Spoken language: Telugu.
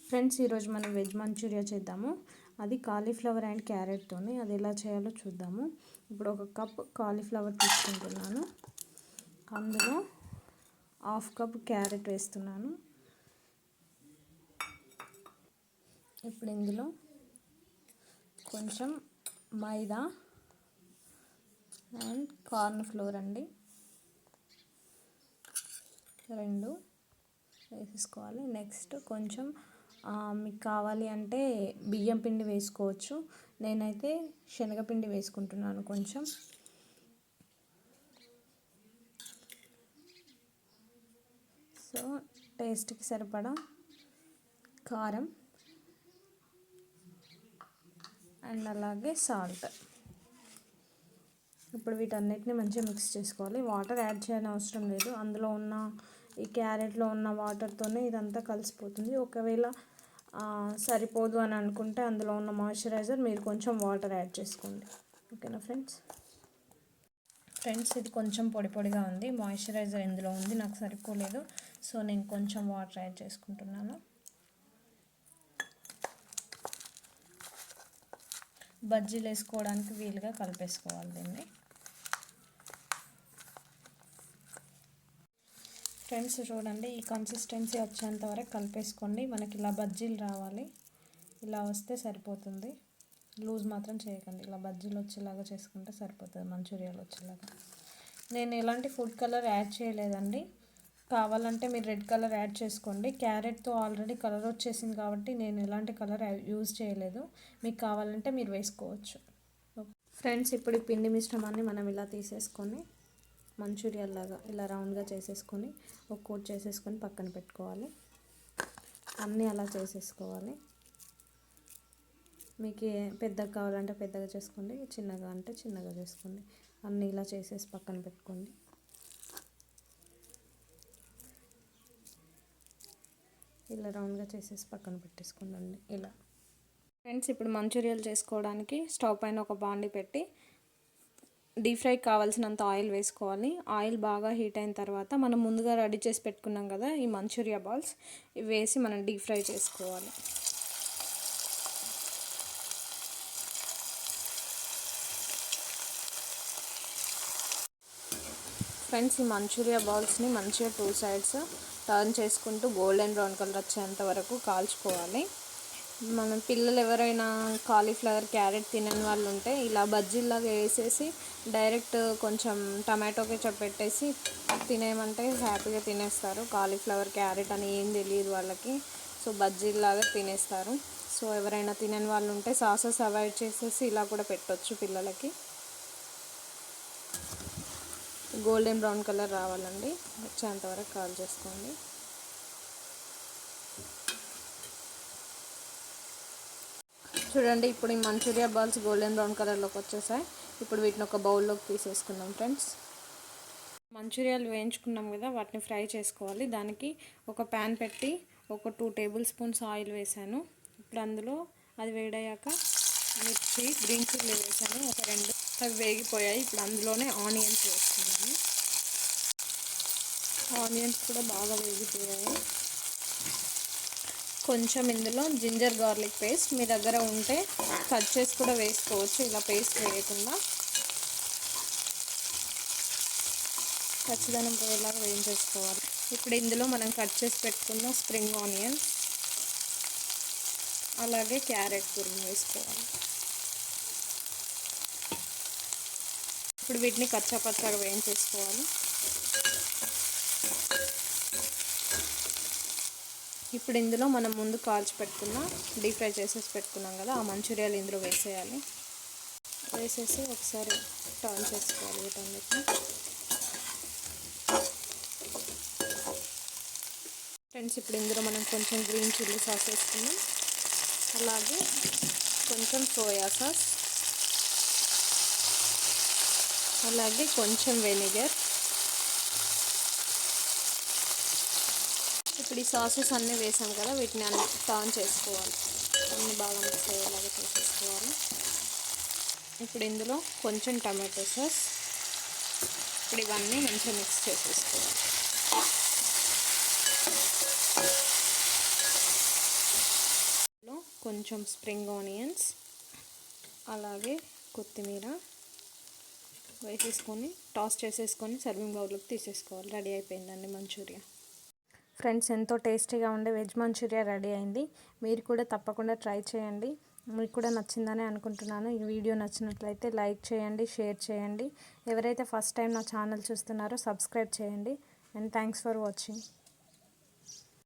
ఫ్రెండ్స్, ఈరోజు మనం వెజ్ మంచూరియా చేద్దాము. అది కాలీఫ్లవర్ అండ్ క్యారెట్తోని. అది ఎలా చేయాలో చూద్దాము. ఇప్పుడు ఒక కప్ కాలీఫ్లవర్ తీసుకుంటున్నాను. అందులో హాఫ్ కప్ క్యారెట్ వేస్తున్నాను. ఇప్పుడు ఇందులో కొంచెం మైదా అండ్ కార్న్ ఫ్లోర్ అండి 2 వేసేసుకోవాలి. నెక్స్ట్ కొంచెం మీకు కావాలి అంటే బియ్యం పిండి వేసుకోవచ్చు. నేనైతే శనగపిండి వేసుకుంటున్నాను కొంచెం. సో టేస్ట్కి సరిపడా కారం అండ్ అలాగే సాల్ట్. ఇప్పుడు వీటన్నిటిని మంచిగా మిక్స్ చేసుకోవాలి. వాటర్ యాడ్ చేయని అవసరం లేదు. అందులో ఉన్న ఈ క్యారెట్లో ఉన్న వాటర్తోనే ఇదంతా కలిసిపోతుంది. ఒకవేళ సరిపోదు అని అనుకుంటే అందులో ఉన్న మాయిశ్చరైజర్ మీరు కొంచెం వాటర్ యాడ్ చేసుకోండి. ఓకేనా ఫ్రెండ్స్? ఇది కొంచెం పొడి పొడిగా ఉంది. మాయిశ్చరైజర్ ఇందులో ఉంది, నాకు సరిపోలేదు. సో నేను కొంచెం వాటర్ యాడ్ చేసుకుంటున్నాను. బజ్జీలు వేసుకోవడానికి వీలుగా కలిపేసుకోవాలి దీన్ని. ఫ్రెండ్స్ చూడండి, ఈ కన్సిస్టెన్సీ వచ్చేంత వరకు కలిపేసుకోండి. మనకి ఇలా బజ్జీలు రావాలి. ఇలా వస్తే సరిపోతుంది. లూజ్ మాత్రం చేయకండి. ఇలా బజ్జీలు వచ్చేలాగా చేసుకుంటే సరిపోతుంది, మంచూరియాలు వచ్చేలాగా. నేను ఎలాంటి ఫుడ్ కలర్ యాడ్ చేయలేదండి. కావాలంటే మీరు రెడ్ కలర్ యాడ్ చేసుకోండి. క్యారెట్తో ఆల్రెడీ కలర్ వచ్చేసింది కాబట్టి నేను ఎలాంటి కలర్ యూజ్ చేయలేదు. మీకు కావాలంటే మీరు వేసుకోవచ్చు. ఫ్రెండ్స్, ఇప్పుడు ఈ పిండి మిశ్రమాన్ని మనం ఇలా తీసేసుకొని మంచూరియాలాగా ఇలా రౌండ్గా చేసేసుకొని ఒక కోట్ చేసేసుకొని పక్కన పెట్టుకోవాలి. అన్నీ అలా చేసేసుకోవాలి. మీకు పెద్దగా కావాలంటే పెద్దగా చేసుకోండి, చిన్నగా అంటే చిన్నగా చేసుకోండి. అన్నీ ఇలా చేసేసి పక్కన పెట్టుకోండి. ఇలా రౌండ్గా చేసేసి పక్కన పెట్టేసుకోండి ఇలా. ఫ్రెండ్స్, ఇప్పుడు మంచూరియాలు చేసుకోవడానికి స్టవ్ పైన ఒక బాండి పెట్టి డీప్ ఫ్రైకి కావాల్సినంత ఆయిల్ వేసుకోవాలి. ఆయిల్ బాగా హీట్ అయిన తర్వాత మనం ముందుగా రెడీ చేసి పెట్టుకున్నాం కదా ఈ మంచూరియా బాల్స్, ఇవి వేసి మనం డీప్ ఫ్రై చేసుకోవాలి. ఫ్రెండ్స్, ఈ మంచూరియా బాల్స్ని మంచిగా 2 sides టర్న్ చేసుకుంటూ గోల్డెన్ బ్రౌన్ కలర్ వచ్చేంత వరకు కాల్చుకోవాలి. మన పిల్లలు ఎవరైనా కాలీఫ్లవర్ క్యారెట్ తినని వాళ్ళు ఉంటే ఇలా బజ్జీలాగా వేసేసి డైరెక్ట్ కొంచెం టమాటో కెచప్ పెట్టేసి తినేయమంటే హ్యాపీగా తినేస్తారు. కాలీఫ్లవర్ క్యారెట్ అని ఏం తెలియదు వాళ్ళకి. సో బజ్జీలాగా తినేస్తారు. సో ఎవరైనా తినని వాళ్ళు ఉంటే సాసెస్ అవాయిడ్ చేసేసి ఇలా కూడా పెట్టవచ్చు పిల్లలకి. గోల్డెన్ బ్రౌన్ కలర్ రావాలండి, వచ్చేంతవరకు కాల్ చేసుకోండి. చూడండి, ఇప్పుడు ఈ మంచూరియా బాల్స్ గోల్డెన్ బ్రౌన్ కలర్లోకి వచ్చేసాయి. ఇప్పుడు వీటిని ఒక బౌల్లోకి తీసేసుకుందాం. ఫ్రెండ్స్, మంచూరియాలు వేయించుకున్నాం కదా, వాటిని ఫ్రై చేసుకోవాలి. దానికి ఒక ప్యాన్ పెట్టి ఒక 2 tablespoons ఆయిల్ వేసాను. ఇప్పుడు అందులో అది వేడయ్యాక మిర్చి, గ్రీన్ చిల్లీ వేసాను ఒక 2. అవి వేగిపోయాయి. ఇప్పుడు అందులోనే ఆనియన్స్ వేస్తున్నాను. ఆనియన్స్ కూడా బాగా వేగిపోయాయి. కొంచెం ఇందులో జింజర్ గార్లిక్ పేస్ట్ మీ దగ్గర ఉంటే కట్ చేసి కూడా వేసుకోవచ్చు. ఇలా పేస్ట్ వేయకుండా పచ్చిదనం పోయేలాగా వేయించేసుకోవాలి. ఇప్పుడు ఇందులో మనం కట్ చేసి పెట్టుకున్న స్ప్రింగ్ ఆనియన్స్ అలాగే క్యారెట్ తురుము వేసుకోవాలి. ఇప్పుడు వీటిని కచ్చాపచ్చాగా వేయించేసుకోవాలి. ఇప్పుడు ఇందులో మనం ముందు కాల్చి పెట్టుకున్న డీప్ ఫ్రై చేసేసి పెట్టుకున్నాం కదా ఆ మంచూరియాలు ఇందులో వేసేయాలి. వేసేసి ఒకసారి టర్న్ చేసుకోవాలి వీటన్నిటిని. ఫ్రెండ్స్, ఇప్పుడు ఇందులో మనం కొంచెం గ్రీన్ చిల్లీ సాస్ వేసుకున్నాం, అలాగే కొంచెం సోయా సాస్, అలాగే కొంచెం వెనిగర్. ఇప్పుడు ఈ సాసెస్ అన్నీ వేసాం కదా, వీటిని అన్ని టర్న్ చేసుకోవాలి. అన్నీ బాగా మిక్స్ అయ్యేలాగా చేసేసుకోవాలి. ఇప్పుడు ఇందులో కొంచెం టమాటో సాస్. ఇప్పుడు ఇవన్నీ మంచిగా మిక్స్ చేసేసుకోవాలి. కొంచెం స్ప్రింగ్ ఆనియన్స్ అలాగే కొత్తిమీర వేసేసుకొని టాస్ చేసేసుకొని సర్వింగ్ బౌల్లోకి తీసేసుకోవాలి. రెడీ అయిపోయిందండి మంచూరియా. ఫ్రెండ్స్, ఎంతో టేస్టీగా ఉండే వెజ్ మంచూరియా రెడీ అయింది. మీరు కూడా తప్పకుండా ట్రై చేయండి. మీకు కూడా నచ్చిందని అనుకుంటున్నాను. ఈ వీడియో నచ్చినట్లయితే లైక్ చేయండి, షేర్ చేయండి. ఎవరైతే ఫస్ట్ టైం నా ఛానల్ చూస్తున్నారో సబ్స్క్రైబ్ చేయండి. And thanks for watching.